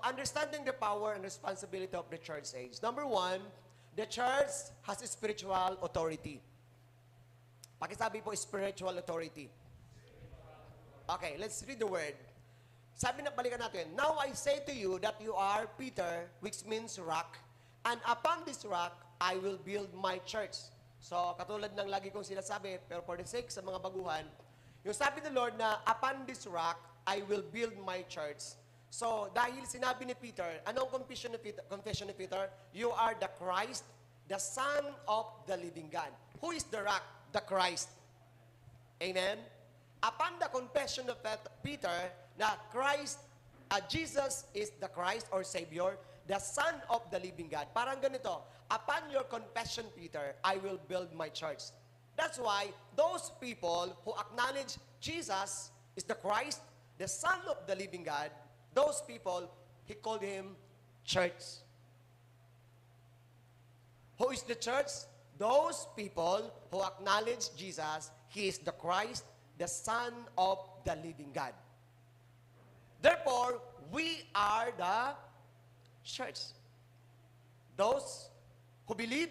understanding the power and responsibility of the church age. Number one, the church has a spiritual authority. Pakisabi po, spiritual authority. Okay, let's read the word. Sabi na, balikan natin. Now I say to you that you are Peter, which means rock, and upon this rock, I will build my church. So, katulad ng lagi kong sinasabi, pero for the sake sa mga baguhan, yung sabi ng Lord na, upon this rock, I will build my church. So, dahil sinabi ni Peter, anong confession ni Peter? You are the Christ, the Son of the living God. Who is the rock? The Christ. Amen? Upon the confession of Peter, na Christ, Jesus is the Christ or Savior, the Son of the living God. Parang ganito, upon your confession, Peter, I will build my church. That's why those people who acknowledge Jesus is the Christ, the Son of the living God, those people, he called him church. Who is the church? Those people who acknowledge Jesus, he is the Christ, the Son of the living God. Therefore, we are the church. Those who believe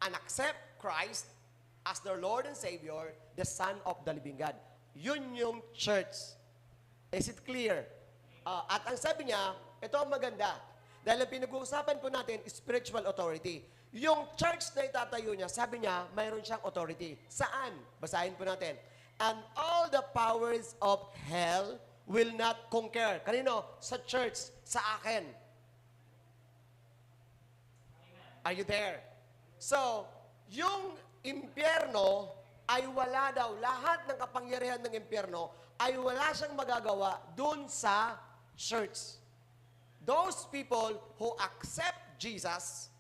and accept Christ as their Lord and Savior, the Son of the living God. Yun yung church. Is it clear? At ang sabi niya, ito ang maganda. Dahil ang pinag-uusapan po natin, spiritual authority. Yung church na itatayo niya, sabi niya, mayroon siyang authority. Saan? Basahin po natin. And all the powers of hell will not conquer. Kanino? Sa church, sa akin. Are you there? So, yung impyerno ay wala daw. Lahat ng kapangyarihan ng impyerno ay wala siyang magagawa dun sa church. Those people who accept Jesus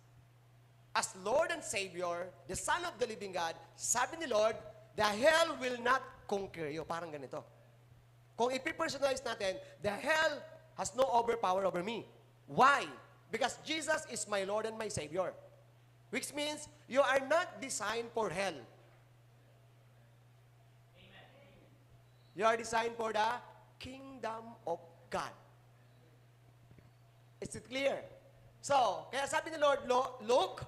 as Lord and Savior, the Son of the living God, sabi ni Lord, the hell will not conquer you. Parang ganito. Kung ipipersonalize natin, the hell has no overpower over me. Why? Because Jesus is my Lord and my Savior. Which means, you are not designed for hell. You are designed for the kingdom of God. Is it clear? So, kaya sabi ni Lord, look,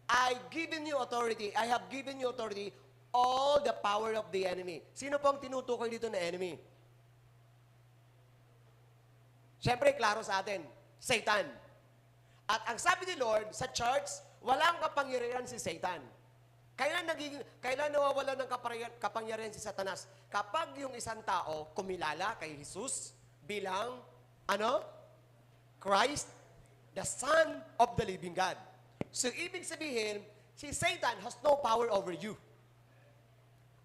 I've given you authority. I have given you authority, all the power of the enemy. Sino pong tinutukoy dito na enemy? Siyempre, klaro sa atin, Satan. At ang sabi ni Lord, sa church, walang kapangyarihan si Satan. Kailan nawawala ng kapangyarihan si Satanas? Kapag yung isang tao kumilala kay Jesus bilang, Christ, the Son of the living God. So, ibig sabihin, si Satan has no power over you.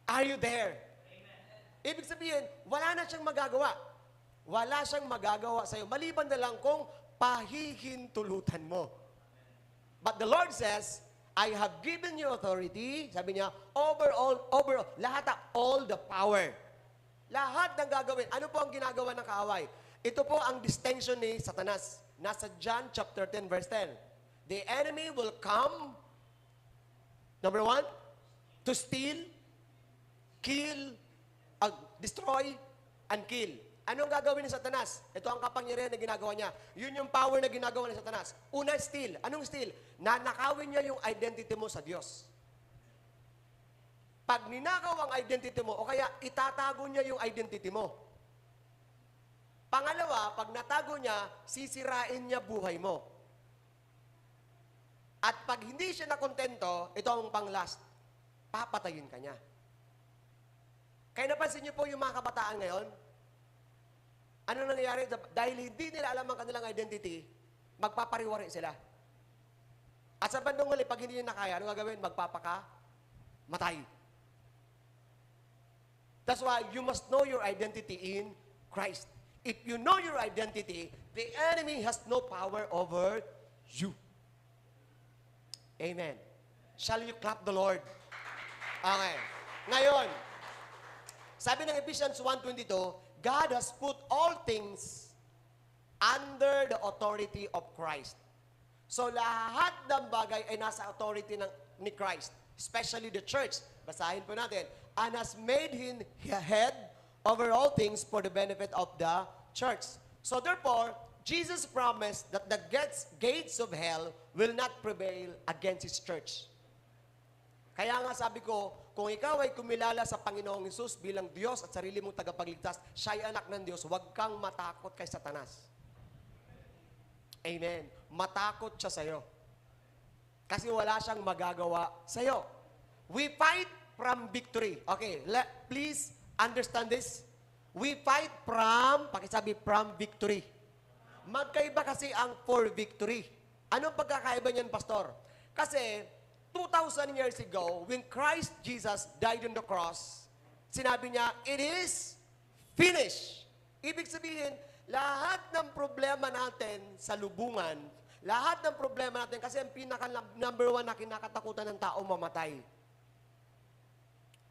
Are you there? Amen. Ibig sabihin, wala na siyang magagawa. Wala siyang magagawa sa'yo. Maliban na lang kung pahihintulutan mo. But the Lord says, I have given you authority, sabi niya, over all the power. Lahat ng gagawin. Ano po ang ginagawa ng kaaway? Ito po ang distinction ni Satanas. Nasa John chapter 10, verse 10. The enemy will come, number 1, to steal, kill, destroy, and kill. Anong gagawin ni Satanas? Ito ang kapangyarihan na ginagawa niya. Yun yung power na ginagawa ni Satanas. Una, steal. Anong steal? Nanakawin niya yung identity mo sa Diyos. Pag ninakaw ang identity mo, o kaya itatago niya yung identity mo. Pangalawa, pag natago niya, sisirain niya buhay mo. At pag hindi siya nakontento, ito ang pang-last, papatayin ka niya. Kaya napansin niyo po yung mga kabataan ngayon, ano nangyayari? Dahil hindi nila alam ang kanilang identity, magpapariwari sila. At sa bandang huli, pag hindi nila nakaya, ano gagawin? Matay. That's why you must know your identity in Christ. If you know your identity, the enemy has no power over you. Amen. Shall you clap the Lord? Okay. Ngayon, sabi ng Ephesians 1:22, God has put all things under the authority of Christ. So lahat ng bagay ay nasa authority ni Christ, especially the church. Basahin po natin. And has made him head over all things for the benefit of the church. So therefore, Jesus promised that the gates of hell will not prevail against His church. Kaya nga sabi ko, kung ikaw ay kumilala sa Panginoong Hesus bilang Diyos at sarili mong tagapagligtas, siya ay anak ng Diyos, huwag kang matakot kay Satanas. Amen. Matakot siya sa'yo. Kasi wala siyang magagawa sa'yo. We fight from victory. Okay, please understand this. We fight from, pakisabi, from victory. Magkaiba kasi ang for victory. Anong pagkakaiba niyan, Pastor? Kasi, 2,000 years ago, when Christ Jesus died on the cross, sinabi niya, it is finished. Ibig sabihin, lahat ng problema natin sa lubungan, lahat ng problema natin, kasi ang number one na kinakatakutan ng tao, mamatay.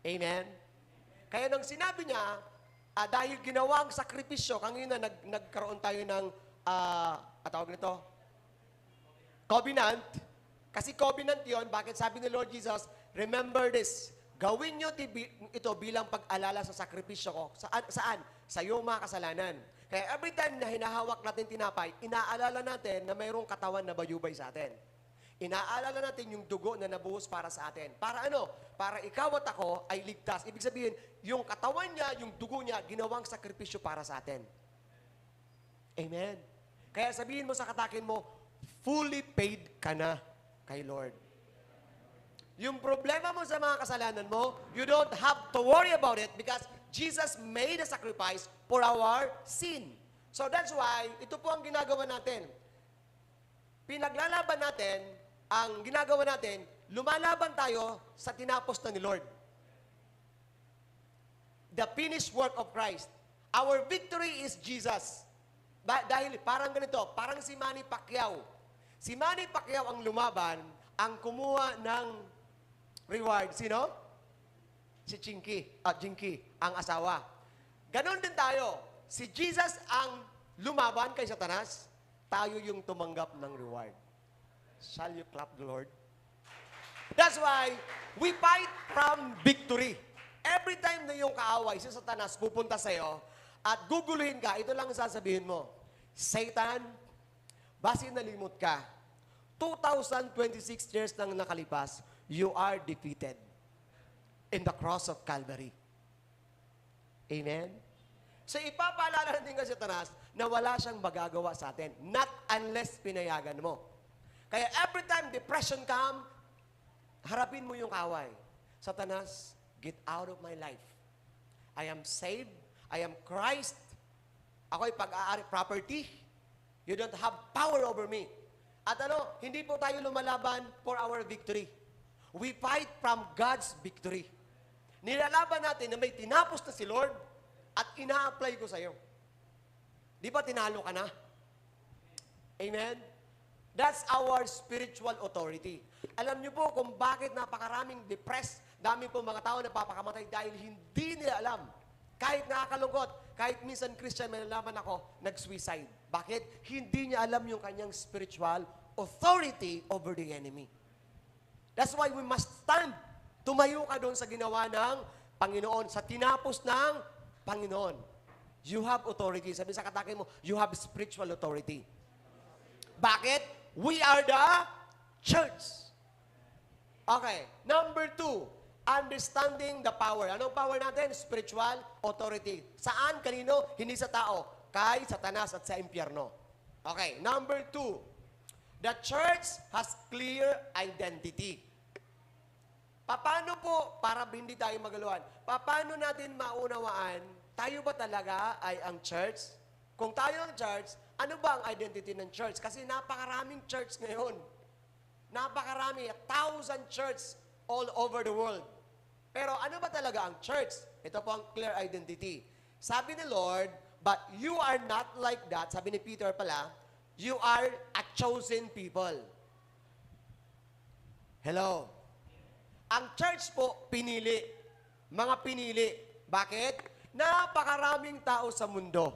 Amen? Kaya nang sinabi niya, dahil ginawang sakripisyo, kanina nagkaroon tayo ng, tawag nito, covenant. Kasi covenant yon, bakit sabi ni Lord Jesus, remember this, gawin nyo ito bilang pag-alala sa sakripisyo ko. Saan? Sa iyong mga kasalanan. Kaya every time na hinahawak natin tinapay, inaalala natin na mayroong katawan na bayubay sa atin. Inaalala natin yung dugo na nabuhos para sa atin. Para ano? Para ikaw at ako ay ligtas. Ibig sabihin, yung katawan niya, yung dugo niya, ginawang sakripisyo para sa atin. Amen. Kaya sabihin mo sa katakin mo, fully paid ka na kay Lord. Yung problema mo sa mga kasalanan mo, you don't have to worry about it because Jesus made a sacrifice for our sin. So that's why, ito po ang ginagawa natin. Pinaglalaban natin, ang ginagawa natin, lumalaban tayo sa tinapos na ni Lord. The finished work of Christ. Our victory is Jesus. Dahil parang ganito, parang si Manny Pacquiao. Si Manny Pacquiao ang lumaban, ang kumuha ng reward. Sino? Si Jinky, ang asawa. Ganon din tayo. Si Jesus ang lumaban kay Satanas, tayo yung tumanggap ng reward. Shall you clap the Lord? That's why we fight from victory. Every time na yung kaaway, si Satanas pupunta sa'yo at guguluhin ka, ito lang sasabihin mo, Satan, base nalimot ka, 2026 years nang nakalipas, you are defeated in the cross of Calvary. Amen? So ipapaalala natin kay Satanas na wala siyang magagawa sa atin, not unless pinayagan mo. Kaya every time depression come, harapin mo yung kaaway. Satanas, get out of my life. I am saved. I am Christ. Ako'y pag-aari, property. You don't have power over me. At hindi po tayo lumalaban for our victory. We fight from God's victory. Nilalaban natin na may tinapos na si Lord at ina-apply ko sa'yo. Di ba tinalo ka na? Amen? That's our spiritual authority. Alam niyo po kung bakit napakaraming depressed, dami po mga tao na papakamatay dahil hindi nila alam. Kahit nakakalungkot, kahit minsan Christian, may nalaman ako, nag-suicide. Bakit? Hindi niya alam yung kanyang spiritual authority over the enemy. That's why we must stand. Tumayo ka doon sa ginawa ng Panginoon, sa tinapos ng Panginoon. You have authority. Sabi sa katakin mo, you have spiritual authority. Bakit? We are the church. Okay. Number 2, understanding the power. Anong power natin? Spiritual authority. Saan? Kanino? Hindi sa tao. Kay Satanas at sa impyerno. Okay. Number 2, the church has clear identity. Paano po, para hindi tayo magaluhan, paano natin maunawaan, tayo ba talaga ay ang church? Kung tayo ang church, ano ba ang identity ng church? Kasi napakaraming church ngayon. Napakarami, 1,000 church all over the world. Pero ano ba talaga ang church? Ito po ang clear identity. Sabi ni Lord, but you are not like that. Sabi ni Peter pala, you are a chosen people. Hello? Ang church po, pinili. Mga pinili. Bakit? Napakaraming tao sa mundo.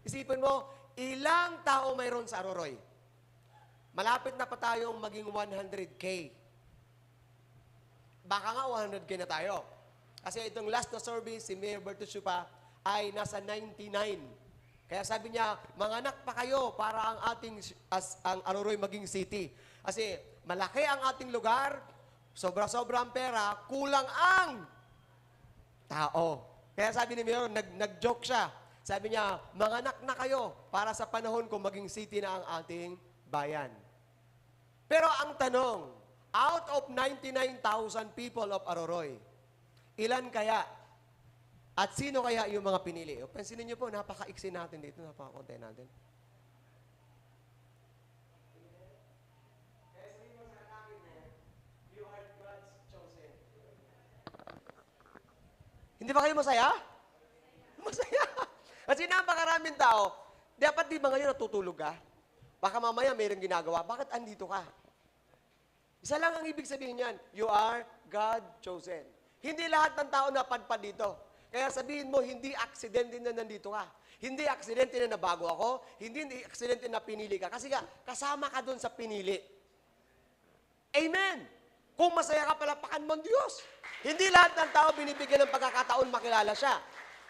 Isipin mo, ilang tao mayroon sa Aroroy? Malapit na pa tayong maging 100K. Baka nga 100K na tayo. Kasi itong last na service, si Mayor Bertuccio pa, ay nasa 99. Kaya sabi niya, manganak pa kayo para ang ang Aroroy maging city. Kasi malaki ang ating lugar, sobra-sobra ang pera, kulang ang tao. Kaya sabi ni Mayor, nag-joke siya. Sabi niya, manganak na kayo para sa panahon kung maging city na ang ating bayan. Pero ang tanong, out of 99,000 people of Aroroy, ilan kaya at sino kaya yung mga pinili? O, pansinin niyo po, napaka-iksi natin dito, napaka-konti natin. Hindi ba kayo masaya? Masaya. Kasi napakaraming tao, dapat di ba ngayon natutulog ka? Baka mamaya mayroong ginagawa, bakit andito ka? Isa lang ang ibig sabihin niyan, you are God chosen. Hindi lahat ng tao napadpad dito. Kaya sabihin mo, hindi aksidente na nandito ka. Hindi aksidente na nabago ako. Hindi aksidente na pinili ka. Kasi kasama ka doon sa pinili. Amen! Kung masaya ka, palapakan mo ang Diyos. Hindi lahat ng tao binibigyan ng pagkakataon makilala siya.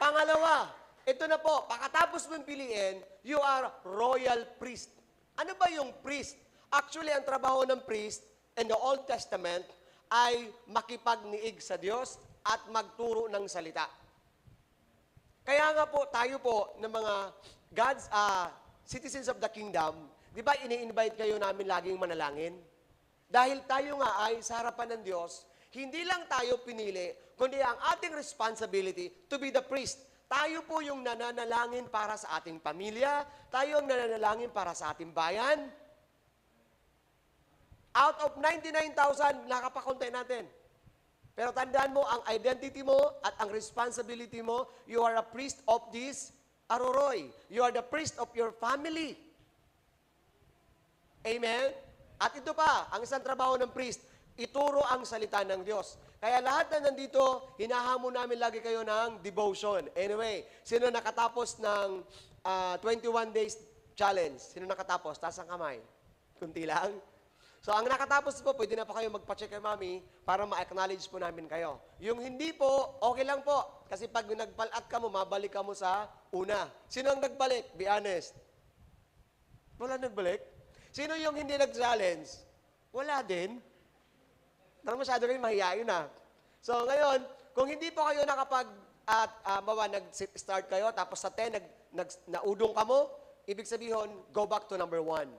Pangalawa, ito na po, pagkatapos mong piliin, you are royal priest. Ano ba yung priest? Actually, ang trabaho ng priest in the Old Testament ay makipagniig sa Diyos at magturo ng salita. Kaya nga po, tayo po ng mga God's citizens of the kingdom, di ba ini-invite kayo namin laging manalangin? Dahil tayo nga ay sa harapan ng Diyos, hindi lang tayo pinili, kundi ang ating responsibility to be the priest. Tayo po yung nananalangin para sa ating pamilya, tayo ang nananalangin para sa ating bayan. Out of 99,000, nakapakonti natin. Pero tandaan mo, ang identity mo at ang responsibility mo, you are a priest of this Aroroy. You are the priest of your family. Amen? At ito pa, ang isang trabaho ng priest, ituro ang salita ng Diyos. Kaya lahat na nandito, hinahamon namin lagi kayo ng devotion. Anyway, sino nakatapos ng 21 days challenge? Sino nakatapos? Taas ang kamay. Kunti lang. So, ang nakatapos po, pwede na po kayo magpa-check kay Mami para ma-acknowledge po namin kayo. Yung hindi po, okay lang po. Kasi pag nagpalat ka mo, mabalik ka mo sa una. Sino ang nagbalik? Be honest. Wala nagbalik? Sino yung hindi nag-challenge? Wala din. Parang masyado rin mahihayin na. So, ngayon, kung hindi po kayo nag-start kayo, tapos sa 10, naudong ka mo, ibig sabihin, go back to number 1.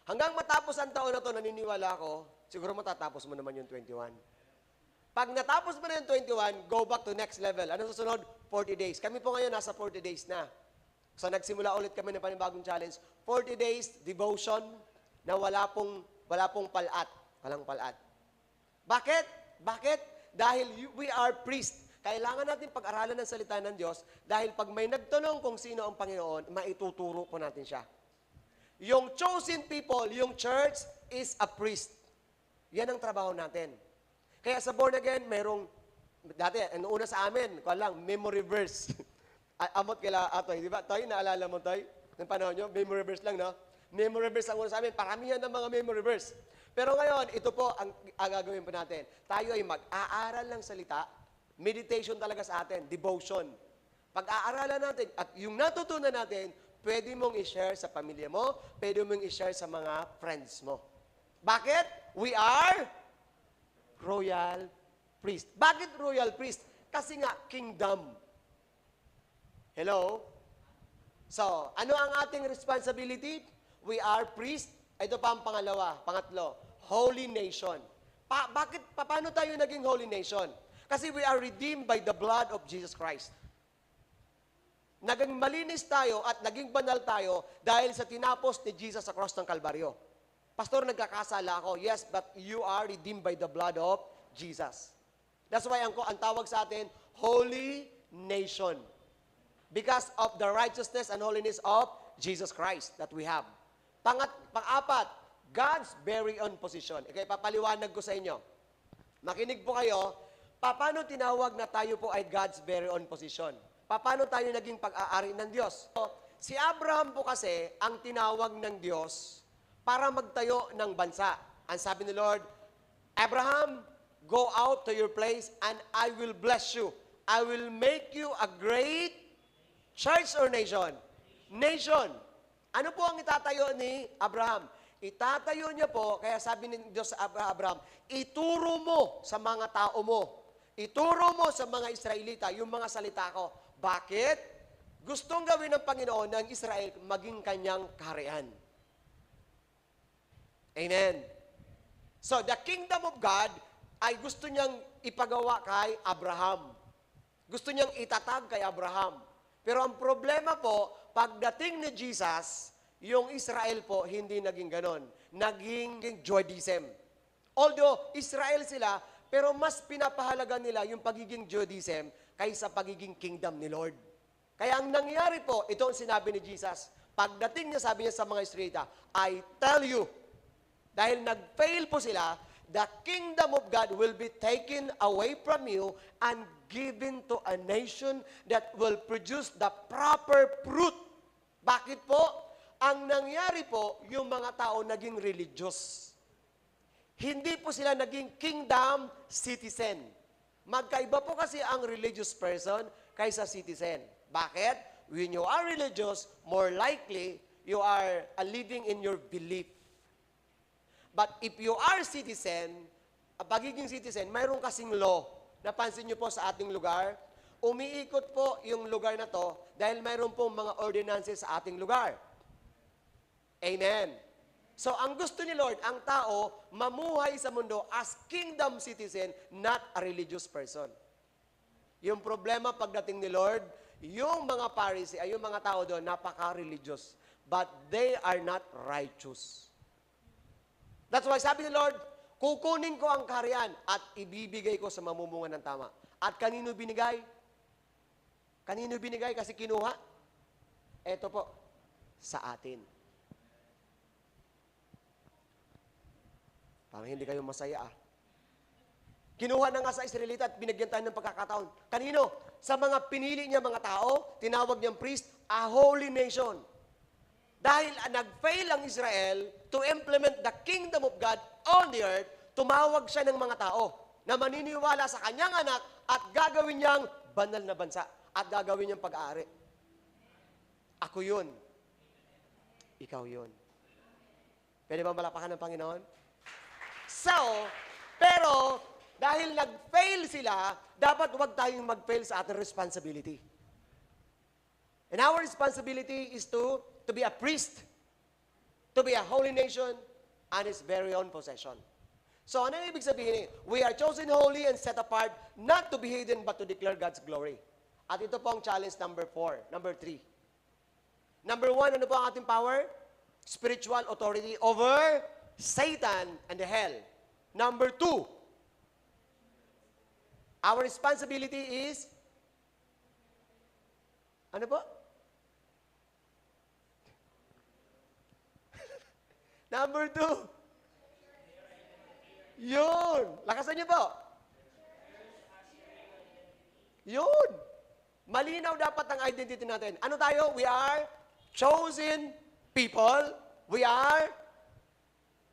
Hanggang matapos ang taon na to, naniniwala ako, siguro matatapos mo naman yung 21. Pag natapos mo na yung 21, go back to next level. Ano susunod? 40 days. Kami po ngayon nasa 40 days na. So nagsimula ulit kami ng panibagong challenge. 40 days devotion na wala pong palat. Walang palat. Bakit? Bakit? Dahil we are priest. Kailangan natin pag-aralan ng salita ng Diyos dahil pag may nagtanong kung sino ang Panginoon, maituturo po natin siya. Yung chosen people, yung church, is a priest. Yan ang trabaho natin. Kaya sa born again, merong, dati, ano una sa amin, kung lang, memory verse. Amot kila Atoy, di ba? Toy, naalala mo, Toy? Ng panahon nyo, memory verse lang, no? Memory verse ang una sa amin, paramihan ng mga memory verse. Pero ngayon, ito po ang gagawin po natin. Tayo ay mag-aaral ng salita, meditation talaga sa atin, devotion. Pag-aaralan natin, at yung natutunan natin, pwede mong i-share sa pamilya mo, pwede mong i-share sa mga friends mo. Bakit? We are royal priest. Bakit royal priest? Kasi nga, kingdom. Hello? So, ano ang ating responsibility? We are priest. Ito pa ang pangatlo, holy nation. Paano tayo naging holy nation? Kasi we are redeemed by the blood of Jesus Christ. Naging malinis tayo at naging banal tayo dahil sa tinapos ni Jesus sa cross ng Kalbaryo. Pastor, nagkakasala ako. Yes, but you are redeemed by the blood of Jesus. That's why ang tawag sa atin, holy nation. Because of the righteousness and holiness of Jesus Christ that we have. Pang-apat, God's very own position. Okay, papaliwanag ko sa inyo. Makinig po kayo, paano tinawag na tayo po ay God's very own position? Paano tayo naging pag-aari ng Diyos? So, si Abraham po kasi ang tinawag ng Diyos para magtayo ng bansa. Ang sabi ni Lord, Abraham, go out to your place and I will bless you. I will make you a great Church or nation? Nation. Ano po ang itatayo ni Abraham? Itatayo niya po, kaya sabi ni Diyos sa Abraham, ituro mo sa mga tao mo, ituro mo sa mga Israelita yung mga salita ko. Bakit? Gustong gawin ng Panginoon ng Israel maging kanyang kaharian. Amen. So, the kingdom of God ay gusto niyang ipagawa kay Abraham. Gusto niyang itatag kay Abraham. Pero ang problema po, pagdating ni Jesus, yung Israel po, hindi naging ganon. Naging Judaism. Although, Israel sila, pero mas pinapahalaga nila yung pagiging Judaism kaysa pagiging kingdom ni Lord. Kaya ang nangyari po, ito ang sinabi ni Jesus. Pagdating niya, sabi niya sa mga Israelita, I tell you, dahil nag-fail po sila, the kingdom of God will be taken away from you and given to a nation that will produce the proper fruit. Bakit po? Ang nangyari po, yung mga tao naging religious. Hindi po sila naging kingdom citizen. Magkaiba po kasi ang religious person kaysa citizen. Bakit? When you are religious, more likely, you are living in your belief. But if you are citizen, pagiging citizen, mayroon kasing law. Napansin niyo po sa ating lugar, umiikot po yung lugar na to dahil mayroon pong mga ordinances sa ating lugar. Amen. So, ang gusto ni Lord, ang tao, mamuhay sa mundo as kingdom citizen, not a religious person. Yung problema pagdating ni Lord, yung mga Pharisee, ay yung mga tao doon, napaka-religious. But they are not righteous. That's why sabi ni Lord, kukunin ko ang kaharian at ibibigay ko sa mamumunan ng tama. At kanino binigay? Kanino binigay kasi kinuha? Ito po, sa atin. Parang hindi kayo masaya Kinuha na nga sa Israelita at binigyan tayo ng pagkakataon. Kanino? Sa mga pinili niya mga tao, tinawag niyang priest, a holy nation. Dahil nag-fail ang Israel to implement the kingdom of God on the earth, tumawag siya ng mga tao na maniniwala sa kanyang anak at gagawin niyang banal na bansa at gagawin niyang pag-aari. Ako yun. Ikaw yun. Pwede ba malapakan ng Panginoon? So, pero dahil nag-fail sila, dapat huwag tayong mag-fail sa ating responsibility. And our responsibility is to be a priest, to be a holy nation, and His very own possession. So, ano ibig sabihin? We are chosen holy and set apart, not to be hidden, but to declare God's glory. At ito po ang challenge number 4, number 3. Number 1, ano po ang ating power? Spiritual authority over Satan and the hell. Number 2, our responsibility is, ano po? Number 2. Yun. Lakasan niyo po. Yun. Malinaw dapat ang identity natin. Ano tayo? We are chosen people. We are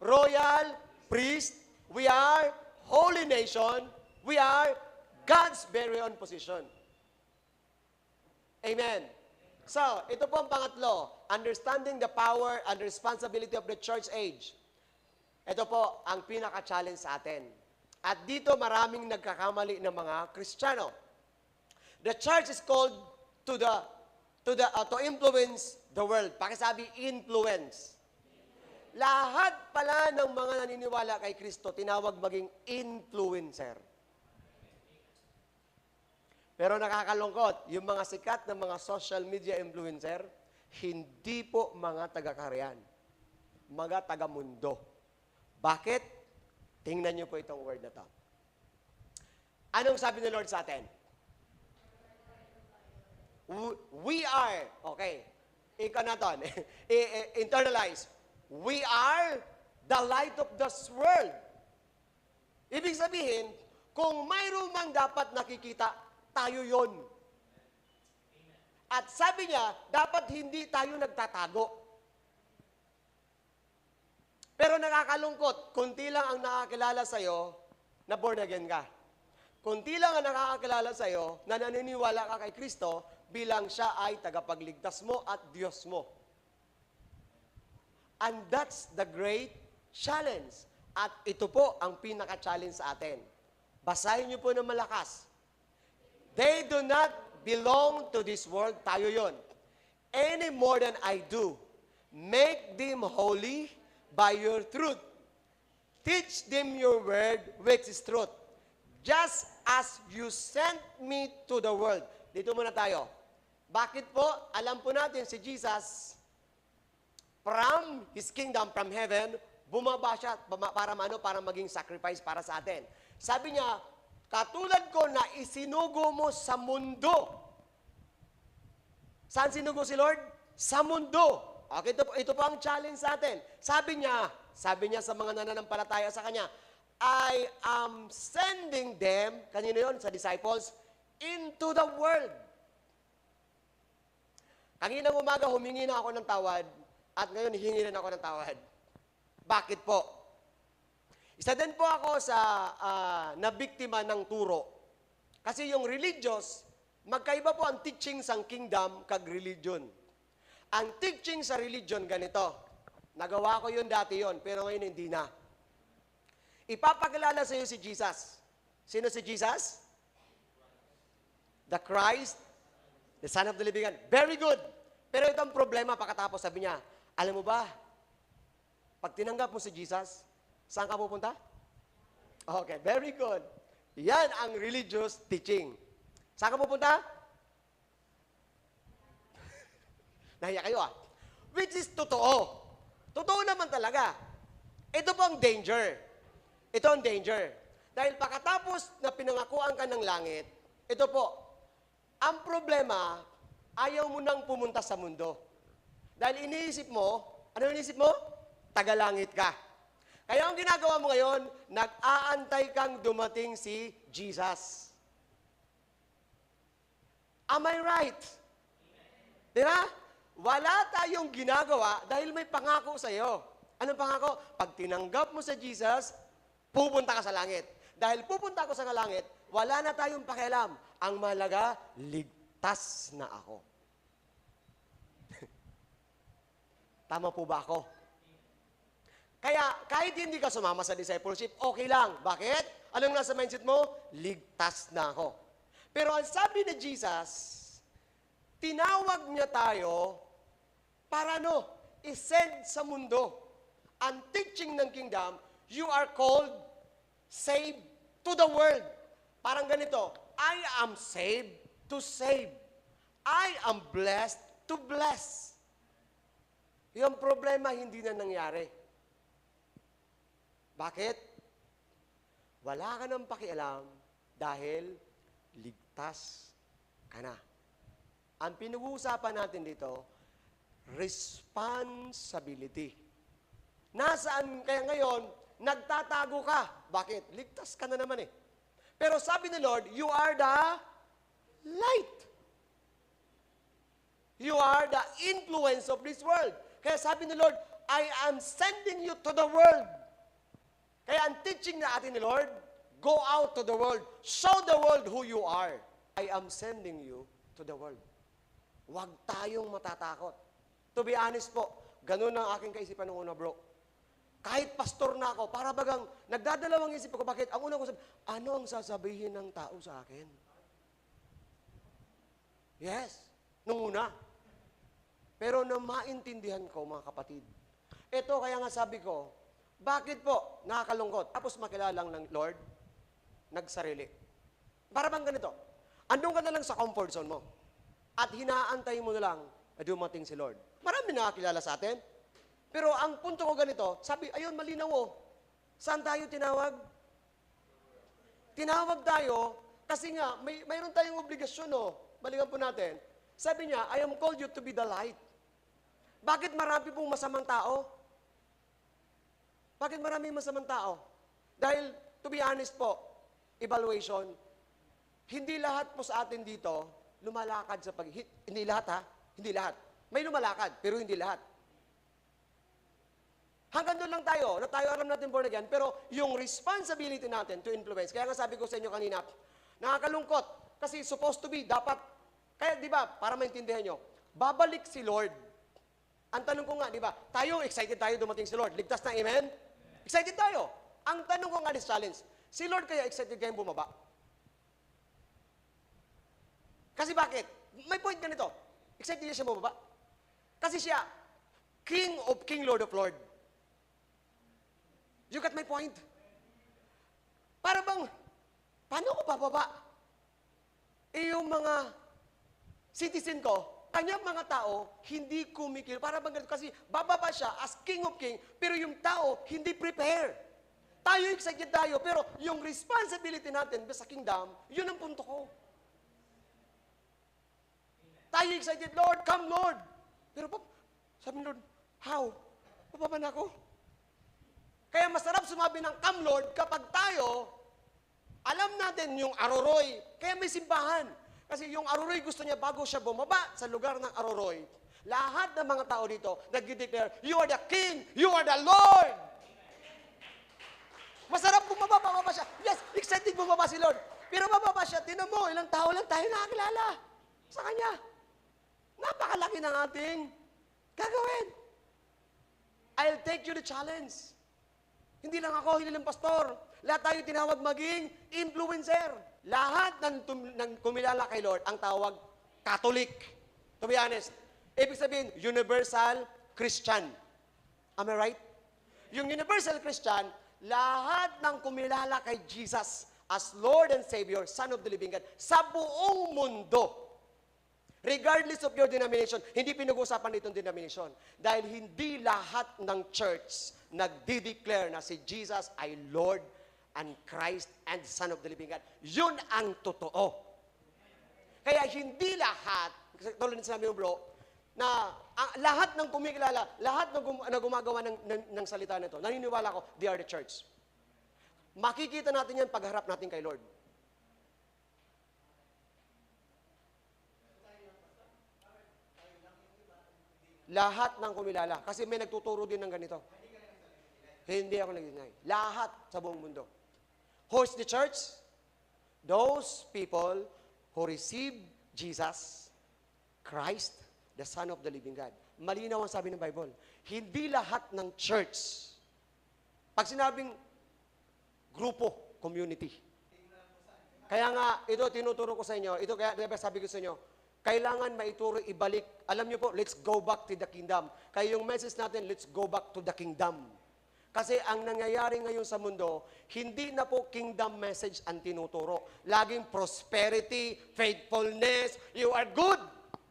royal priest. We are holy nation. We are God's very own position. Amen. So, ito po ang pangatlo, understanding the power and responsibility of the church age. Ito po ang pinaka-challenge sa atin. At dito maraming nagkakamali ng mga Kristiyano. The church is called to influence the world. Pakisabi, influence. Lahat pala ng mga naniniwala kay Kristo, tinawag maging influencer. Pero nakakalungkot, yung mga sikat na mga social media influencer, hindi po mga taga-kaharian, mga taga-mundo. Bakit? Tingnan niyo po itong word na to. Anong sabi ni Lord sa atin? We are, okay, ikaw na to, internalize. We are the light of this world. Ibig sabihin, kung mayroon mang dapat nakikita, tayo yon. At sabi niya, dapat hindi tayo nagtatago. Pero nakakalungkot, kunti lang ang nakakilala sa'yo na born again ka. Kunti lang ang nakakilala sa'yo na naniniwala ka kay Kristo, bilang siya ay tagapagligtas mo at Diyos mo. And that's the great challenge. At ito po ang pinaka-challenge sa atin. Basahin niyo po ng malakas. They do not belong to this world. Tayo yon. Any more than I do. Make them holy by your truth. Teach them your word, which is truth. Just as you sent me to the world. Dito muna tayo. Bakit po? Alam po natin si Jesus, from His kingdom, from heaven, bumaba siya para maging sacrifice para sa atin. Sabi niya, katulad ko na isinugo mo sa mundo. Saan sinugo si Lord? Sa mundo. Okay, ito po ang challenge sa atin. Sabi niya sa mga nananampalataya sa Kanya, I am sending them, kanino yun? Sa disciples, into the world. Kaninang umaga, humingi na ako ng tawad, at ngayon hihingi rin ako ng tawad. Bakit po? Isa din po ako sa nabiktima ng turo. Kasi yung religious, magkaiba po ang teaching sa kingdom kag religion. Ang teaching sa religion ganito. Nagawa ko yun dati yun, pero ngayon hindi na. Ipapakilala sa iyo si Jesus. Sino si Jesus? The Christ, the Son of the Living God. Very good. Pero ito ang problema pagkatapos sabi niya, alam mo ba, pag tinanggap mo si Jesus, saan ka pupunta? Okay, very good. Yan ang religious teaching. Saan ka pupunta? Nahiya kayo Which is totoo. Totoo naman talaga. Ito po ang danger. Ito ang danger. Dahil pagkatapos na pinangakuan ka ng langit, ito po, ang problema, ayaw mo nang pumunta sa mundo. Dahil iniisip mo, ano iniisip mo? Tagalangit ka. Kaya ang ginagawa mo ngayon, nag-aantay kang dumating si Jesus. Am I right? Diba? Wala tayong ginagawa dahil may pangako sa iyo. Anong pangako? Pag tinanggap mo sa Jesus, pupunta ka sa langit. Dahil pupunta ako sa langit, wala na tayong pakialam. Ang mahalaga, ligtas na ako. Tama po ba ako? Kaya, kahit hindi ka sumama sa discipleship, okay lang. Bakit? Anong nasa mindset mo? Ligtas na ako. Pero ang sabi ni Jesus, tinawag niya tayo para i-send sa mundo. Ang teaching ng kingdom, you are called saved to the world. Parang ganito, I am saved to save. I am blessed to bless. Yung problema hindi na nangyari. Bakit? Wala ka nang pakialam dahil ligtas ka na. Ang pinag-uusapan natin dito, responsibility. Nasaan kaya ngayon, nagtatago ka. Bakit? Ligtas ka na naman Pero sabi ni Lord, you are the light. You are the influence of this world. Kaya sabi ni Lord, I am sending you to the world. Kaya ang teaching na atin ni Lord, go out to the world. Show the world who you are. I am sending you to the world. Huwag tayong matatakot. To be honest po, ganun ang aking kaisipan nung una, bro. Kahit pastor na ako, para bagang nagdadalawang isip ko, bakit? Ang una ko sabi, ano ang sasabihin ng tao sa akin? Yes, nung una. Pero na maintindihan ko, mga kapatid. Ito kaya nga sabi ko, bakit po nakakalungkot? Tapos makilala lang ng Lord, nagsarili. Para bang ganito, andun ka na lang sa comfort zone mo. At hinaantay mo na lang na dumating si Lord. Marami nakakilala sa atin. Pero ang punto ko ganito, sabi, ayun, malinaw Saan tayo tinawag? Tinawag tayo kasi nga, mayroon tayong obligasyon Balikan po natin. Sabi niya, I am called you to be the light. Bakit marami pong masamang tao? Bakit maraming masamang tao? Dahil, to be honest po, evaluation, hindi lahat po sa atin dito lumalakad sa hindi lahat hindi lahat. May lumalakad, pero hindi lahat. Hanggang doon lang tayo, na tayo alam natin born again, pero yung responsibility natin to influence, kaya nga sabi ko sa inyo kanina, nakakalungkot, kasi supposed to be, dapat Kaya, di ba, para maintindihan nyo, babalik si Lord. Ang tanong ko nga, di ba, tayo, excited tayo dumating si Lord. Ligtas na, amen? Excited tayo. Ang tanong ko nga, this challenge, si Lord kaya excited kayong bumaba? Kasi bakit? May point ganito. Excited niya siya bumaba? Kasi siya, King of King, Lord of Lord. You got my point? Para bang, paano ko bababa? Yung mga citizen ko, kanyang mga tao, hindi kumikil. Para bang ganito, kasi bababa siya as King of King, pero yung tao, hindi prepare. Tayo excited tayo, pero yung responsibility natin sa kingdom, yun ang punto ko. Tayo excited, Lord, come Lord. Pero sabi ni Lord, how? Bababa na ako. Kaya masarap sumabi ng come Lord kapag tayo, alam natin yung aroroy. Kaya may simbahan. Kasi yung aroroy gusto niya bago siya bumaba sa lugar ng aroroy. Lahat ng mga tao dito nag-declare, you are the King, you are the Lord. Masarap bumaba siya. Yes, excited bumaba si Lord. Pero bababa siya, tinan mo, ilang tao lang tayo nakakilala sa Kanya. Napakalaki ng ating gagawin. I'll take you the challenge. Hindi lang ako, hindi lang pastor. Lahat tayo tinawag maging influencer. Lahat ng kumilala kay Lord, ang tawag Catholic. To be honest. Ibig sabihin, universal Christian. Am I right? Yung universal Christian, lahat ng kumilala kay Jesus as Lord and Savior, Son of the Living God, sa buong mundo. Regardless of your denomination, hindi pinag-uusapan itong denomination. Dahil hindi lahat ng church nagdi-declare na si Jesus ay Lord and Christ and Son of the Living God. Yun ang totoo. Kaya hindi lahat, kasi tulad ng sinabi mo bro, na lahat ng kumikilala, lahat na gumagawa ng salita nito, naniniwala ko, they are the church. Makikita natin yan pagharap natin kay Lord. Lahat ng kumilala. Kasi may nagtuturo din ng ganito. Hindi ako nag-deny. Lahat sa buong mundo. Who is the church? Those people who receive Jesus, Christ, the Son of the Living God. Malinaw ang sabi ng Bible. Hindi lahat ng church. Pag sinabing grupo, community. Kaya nga, ito tinuturo ko sa inyo, ito kaya sabi ko sa inyo, kailangan maituro, ibalik. Alam niyo po, let's go back to the kingdom. Kaya yung message natin, let's go back to the kingdom. Kasi ang nangyayari ngayon sa mundo, hindi na po kingdom message ang tinuturo. Laging prosperity, faithfulness, you are good.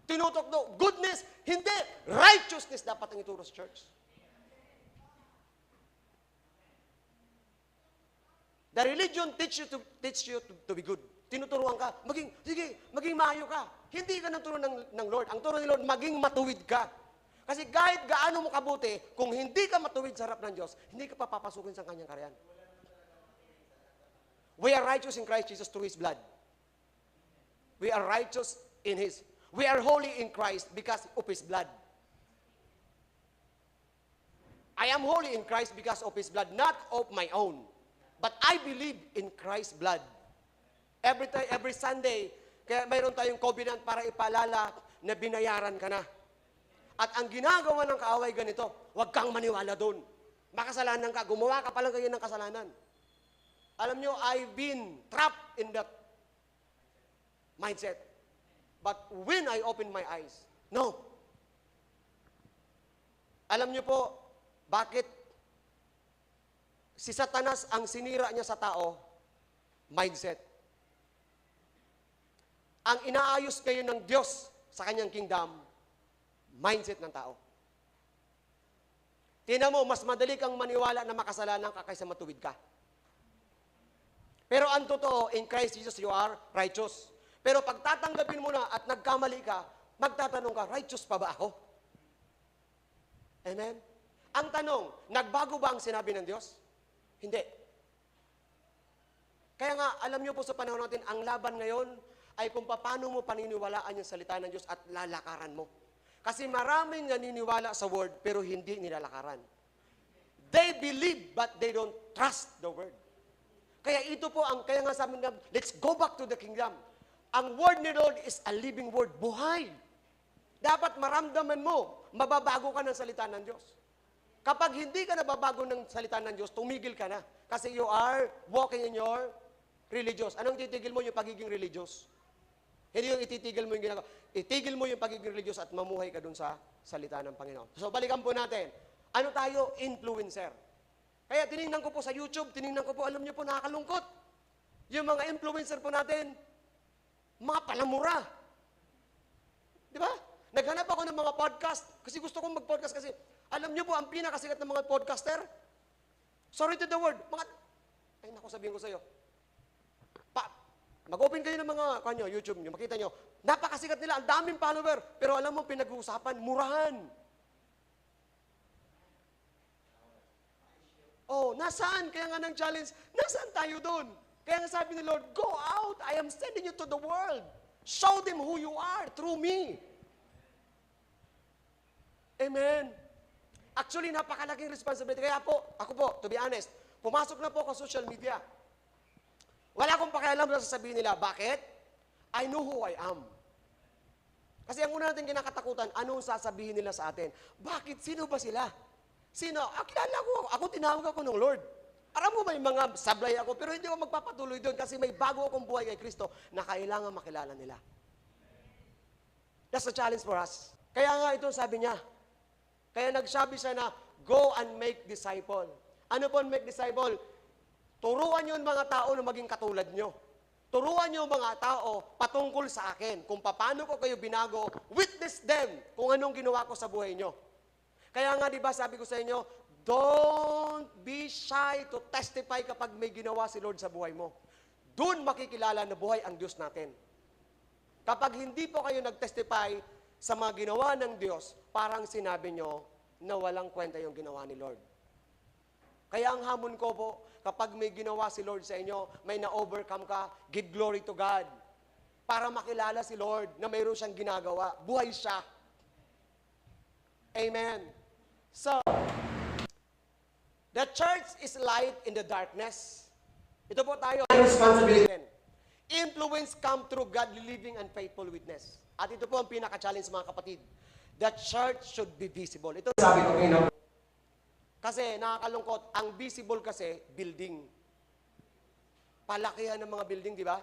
Tinutok do, goodness, hindi. Righteousness dapat ang ituro sa church. The religion teach you to be good. Tinuturuan ka, maging maayo ka. Hindi ka ng turo ng Lord. Ang turo ni Lord, maging matuwid ka. Kasi kahit gaano mo kabuti, kung hindi ka matuwid sa harap ng Diyos, hindi ka papapasukin sa kanyang karyan. We are righteous in Christ Jesus through His blood. We are righteous in His. We are holy in Christ because of His blood. I am holy in Christ because of His blood, not of my own. But I believe in Christ's blood. Every Sunday, kaya mayroon tayong covenant para ipaalala na binayaran ka na. At ang ginagawa ng kaaway ganito, huwag kang maniwala doon. Makasalanan ka, gumawa ka palang kayo ng kasalanan. Alam nyo, I've been trapped in that mindset. But when I open my eyes, no. Alam nyo po, bakit si Satanas ang sinira niya sa tao? Mindset. Ang inaayos kayo ng Diyos sa kanyang kingdom, mindset ng tao. Tingnan mo, mas madali kang maniwala na makasalanan ka kaysa matuwid ka. Pero ang totoo, in Christ Jesus, you are righteous. Pero pag tatanggapin mo na at nagkamali ka, magtatanong ka, righteous pa ba ako? Amen? Ang tanong, nagbago ba ang sinabi ng Diyos? Hindi. Kaya nga, alam niyo po sa panahon natin, ang laban ngayon ay kung paano mo paniniwalaan yung salita ng Diyos at lalakaran mo. Kasi maraming naniniwala sa word pero hindi nilalakaran. They believe but they don't trust the word. Kaya ito po ang, kaya nga sabi nga, let's go back to the kingdom. Ang word ni Lord is a living word, buhay. Dapat maramdaman mo, mababago ka ng salita ng Diyos. Kapag hindi ka nababago ng salita ng Diyos, tumigil ka na. Kasi you are walking in your religious. Anong titigil mo? Yung pagiging religious. Hindi yung ititigil mo yung ginagawa. Itigil mo yung pagiging religious at mamuhay ka dun sa salita ng Panginoon. So, balikan po natin. Ano tayo? Influencer. Kaya tinignan ko po sa YouTube, tinignan ko po, alam niyo po, nakakalungkot. Yung mga influencer po natin, mga palamura. Di ba? Naghanap ako ng mga podcast, kasi gusto kong mag-podcast kasi, alam niyo po, ang pinakasikat ng mga podcaster, sorry to the word, ay naku, sabihin ko sa iyo, mag-open kayo ng mga YouTube nyo, makita nyo, napakasikat nila, ang daming follower, pero alam mo, pinag-uusapan, murahan. Oh, nasaan? Kaya nga ng challenge, nasaan tayo doon? Kaya nga sabi ni Lord, go out, I am sending you to the world. Show them who you are through me. Amen. Actually, napakalaking responsibility. Kaya po, ako po, to be honest, pumasok na po ako sa social media. Wala akong pakialam na sasabihin nila. Bakit? I know who I am. Kasi ang una natin kinakatakutan, anong sasabihin nila sa atin? Bakit? Sino ba sila? Sino? Kilala ko. Ako tinawag ako ng Lord. Alam mo, may mga sablay ako, pero hindi ako magpapatuloy doon kasi may bago akong buhay kay Kristo na kailangan makilala nila. That's the challenge for us. Kaya nga ito sabi niya. Kaya nagsabi siya na, go and make disciple. Ano po make disciple? Turuan niyo ang mga tao na maging katulad niyo. Turuan niyo ang mga tao patungkol sa akin. Kung paano ko kayo binago, witness them kung anong ginawa ko sa buhay niyo. Kaya nga, di ba, sabi ko sa inyo, don't be shy to testify kapag may ginawa si Lord sa buhay mo. Doon makikilala na buhay ang Diyos natin. Kapag hindi po kayo nag-testify sa mga ginawa ng Diyos, parang sinabi nyo na walang kwenta yung ginawa ni Lord. Kaya ang hamon ko po, kapag may ginawa si Lord sa inyo, may na-overcome ka, give glory to God. Para makilala si Lord na mayroon siyang ginagawa. Buhay siya. Amen. So, the church is light in the darkness. Ito po tayo. Responsibility. Influence come through godly living and faithful witness. At ito po ang pinaka-challenge mga kapatid. The church should be visible. Ito sabi ko ngayon. Kasi nakakalungkot, ang visible kasi, building. Palakihan ng mga building, di ba?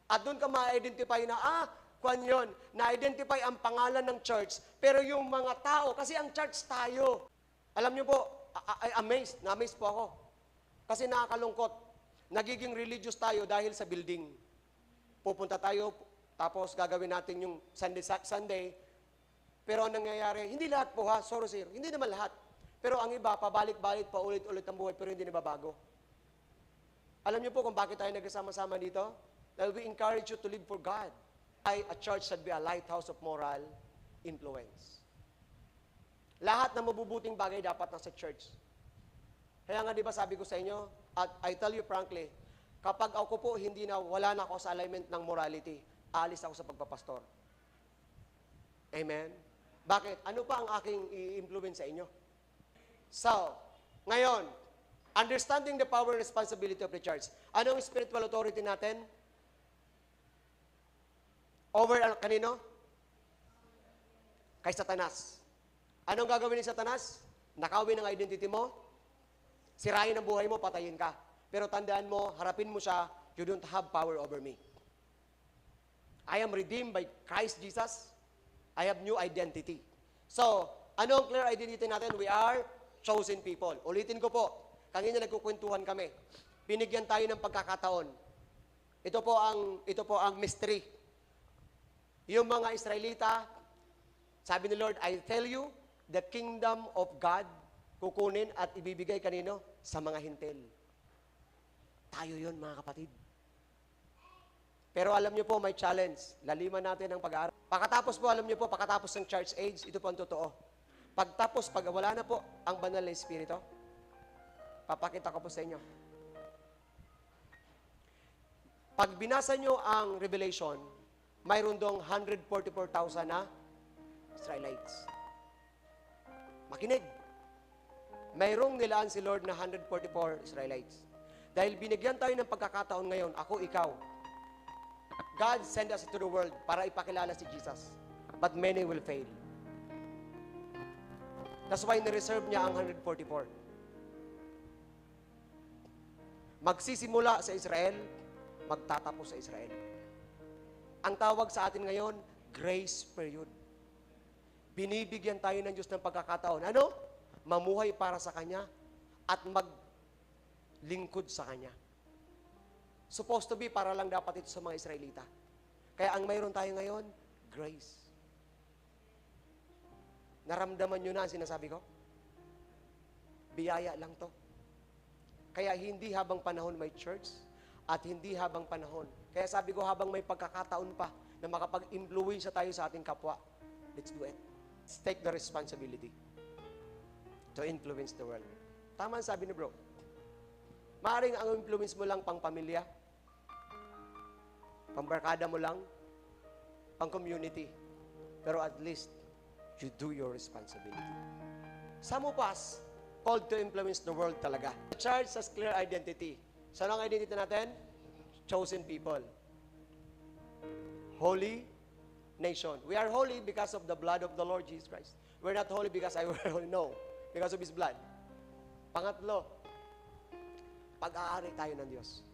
At doon ka ma-identify na, kwan yun, na-identify ang pangalan ng church, pero yung mga tao, kasi ang church tayo. Alam niyo po, na-amazed po ako. Kasi nakakalungkot, nagiging religious tayo dahil sa building. Pupunta tayo, tapos gagawin natin yung Sunday, pero ang nangyayari, hindi lahat po ha, sorry sir, hindi naman lahat. Pero ang iba, pabalik-balik, paulit-ulit ang buhay, pero hindi nababago. Alam niyo po kung bakit tayo nagsama-sama dito? Dahil we encourage you to live for God. A church should be a lighthouse of moral influence. Lahat ng mabubuting bagay dapat nasa church. Kaya nga, di ba sabi ko sa inyo, at I tell you frankly, kapag ako po wala na ako sa alignment ng morality, aalis ako sa pagpapastor. Amen? Bakit? Ano pa ang aking i-influence sa inyo? So, ngayon, understanding the power and responsibility of the church. Anong spiritual authority natin? Over kanino? Kay Satanas. Anong gagawin ni Satanas? Nakawin ang identity mo, sirain ang buhay mo, patayin ka. Pero tandaan mo, harapin mo siya, you don't have power over me. I am redeemed by Christ Jesus. I have new identity. So, ano ang clear identity natin? We are chosen people. Ulitin ko po, kanina nagkukwentuhan kami. Binigyan tayo ng pagkakataon. Ito po ang mystery. Yung mga Israelita, sabi ni Lord, I tell you, the kingdom of God, kukunin at ibibigay kanino? Sa mga hintil. Tayo yun, mga kapatid. Pero alam niyo po, may challenge. Laliman natin ang pag-aaral. Pagkatapos po, alam niyo po, pagkatapos ng church age, ito po ang totoo. Pagtapos, pag wala na po ang banal na Espiritu, papakita ko po sa inyo. Pag binasa nyo ang Revelation, mayroon dong 144,000 na Israelites. Makinig. Mayroong nilaan si Lord na 144 Israelites. Dahil binigyan tayo ng pagkakataon ngayon, ako, ikaw, God sent us into the world para ipakilala si Jesus. But many will fail. That's why ni-reserve niya ang 144. Magsisimula sa Israel, magtatapos sa Israel. Ang tawag sa atin ngayon, grace period. Binibigyan tayo ng Diyos ng pagkakataon. Ano? Mamuhay para sa Kanya at maglingkod sa Kanya. Supposed to be para lang dapat ito sa mga Israelita. Kaya ang mayroon tayo ngayon, grace. Naramdaman nyo na ang sinasabi ko? Biyaya lang to. Kaya hindi habang panahon may church at hindi habang panahon. Kaya sabi ko habang may pagkakataon pa na makapag-influensya tayo sa ating kapwa, let's do it. Let's take the responsibility to influence the world. Tama ang sabi ni bro. Maaring ang influence mo lang pang pamilya, pang barkada mo lang, pang community. Pero at least, you do your responsibility. Some of us, called to influence the world talaga. The church has clear identity. So, anong identity natin? Chosen people. Holy nation. We are holy because of the blood of the Lord Jesus Christ. We're not holy because I were holy. No. Because of His blood. Pangatlo, pag-aari tayo ng Diyos.